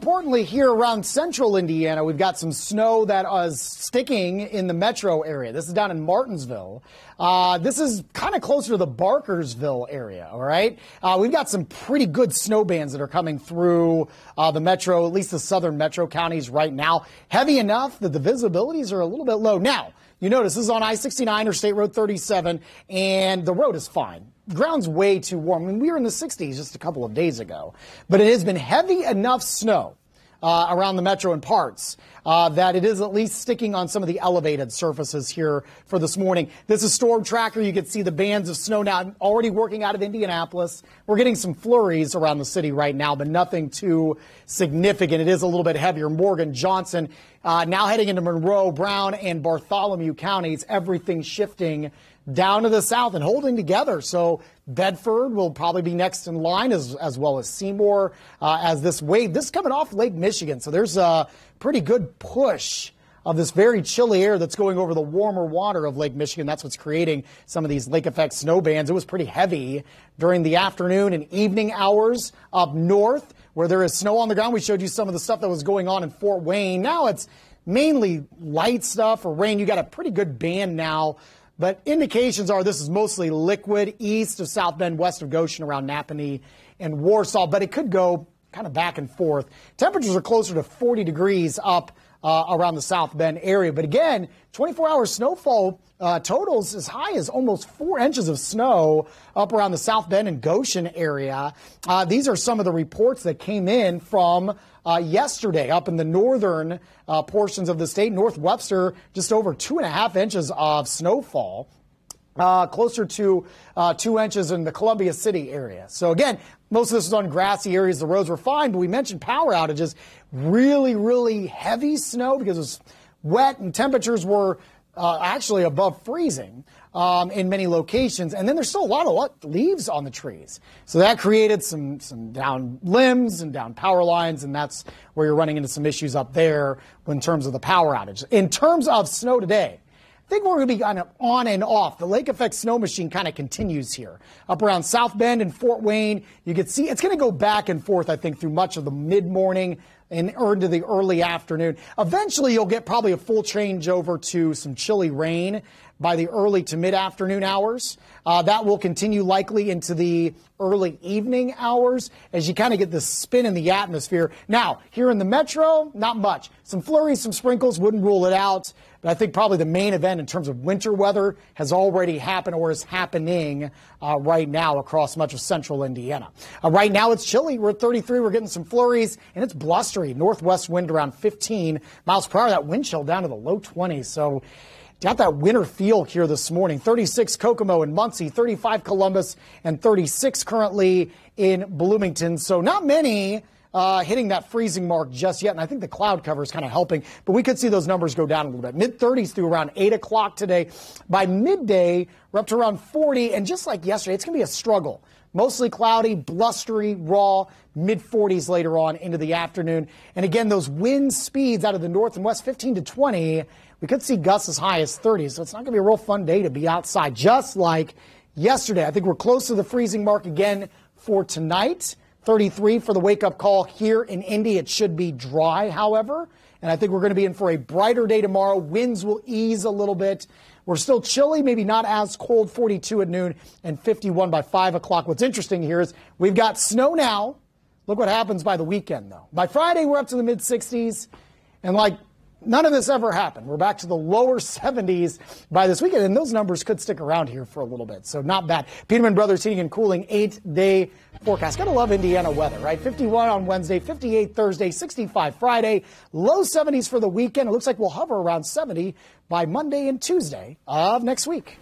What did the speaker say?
importantly, here around central Indiana, we've got some snow that is sticking in the metro area. This is down in Martinsville. This is kind of closer to the Barkersville area, all right? We've got some pretty good snow bands that are coming through the metro, at least the southern metro counties right now. Heavy enough that the visibilities are a little bit low. Now, you notice this is on I-69 or State Road 37, and the road is fine. Ground's way too warm. I mean, we were in the 60s just a couple of days ago, but it has been heavy enough snow around the metro in parts that it is at least sticking on some of the elevated surfaces here for this morning. This is Storm Tracker. You can see the bands of snow now already working out of Indianapolis. We're getting some flurries around the city right now, but nothing too significant. It is a little bit heavier. Morgan, Johnson, now heading into Monroe, Brown, and Bartholomew counties. Everything shifting down to the south and holding together. So Bedford will probably be next in line, as well as Seymour, as this wave. This is coming off Lake Michigan. So there's a pretty good push of this very chilly air that's going over the warmer water of Lake Michigan. That's what's creating some of these lake effect snow bands. It was pretty heavy during the afternoon and evening hours up north where there is snow on the ground. We showed you some of the stuff that was going on in Fort Wayne. Now it's mainly light stuff or rain. You got a pretty good band now. But indications are this is mostly liquid east of South Bend, west of Goshen, around Napanee and Warsaw. But it could go kind of back and forth. Temperatures are closer to 40 degrees up around the South Bend area. But again, 24-hour snowfall totals as high as almost 4 inches of snow up around the South Bend and Goshen area. These are some of the reports that came in from yesterday up in the northern portions of the state. North Webster, just over 2.5 inches of snowfall. Closer to 2 inches in the Columbia City area. So again, most of this was on grassy areas. The roads were fine, but we mentioned power outages. Really, really heavy snow because it was wet and temperatures were actually above freezing in many locations. And then there's still a lot of leaves on the trees. So that created some down limbs and down power lines, and that's where you're running into some issues up there in terms of the power outage. In terms of snow today, I think we're going to be kind of on and off. The lake effect snow machine kind of continues here. Up around South Bend and Fort Wayne, you can see it's going to go back and forth, I think, through much of the mid-morning and into the early afternoon. Eventually, you'll get probably a full changeover to some chilly rain by the early to mid-afternoon hours. That will continue likely into the early evening hours as you kind of get this spin in the atmosphere. Now, here in the metro, not much. Some flurries, some sprinkles, wouldn't rule it out. But I think probably the main event in terms of winter weather has already happened or is happening right now across much of central Indiana. Right now it's chilly. We're at 33. We're getting some flurries, and it's blustery. Northwest wind around 15 miles per hour. That wind chill down to the low 20s. So got that winter feel here this morning. 36 Kokomo and Muncie, 35 Columbus, and 36 currently in Bloomington. So not many hitting that freezing mark just yet, and I think the cloud cover is kind of helping. But we could see those numbers go down a little bit. Mid-30s through around 8 o'clock today. By midday, we're up to around 40, and just like yesterday, it's going to be a struggle. Mostly cloudy, blustery, raw, mid-40s later on into the afternoon. And again, those wind speeds out of the north and west, 15 to 20, we could see gusts as high as 30. So it's not going to be a real fun day to be outside, just like yesterday. I think we're close to the freezing mark again for tonight. 33 for the wake-up call here in Indy. It should be dry, however, and I think we're going to be in for a brighter day tomorrow. Winds will ease a little bit. We're still chilly, maybe not as cold, 42 at noon and 51 by 5 o'clock. What's interesting here is we've got snow now. Look what happens by the weekend, though. By Friday, we're up to the mid-60s, and like none of this ever happened. We're back to the lower 70s by this weekend, and those numbers could stick around here for a little bit, so not bad. Peterman Brothers Heating and Cooling 8-day forecast. Gotta love Indiana weather, right? 51 on Wednesday, 58 Thursday, 65 Friday, low 70s for the weekend. It looks like we'll hover around 70 by Monday and Tuesday of next week.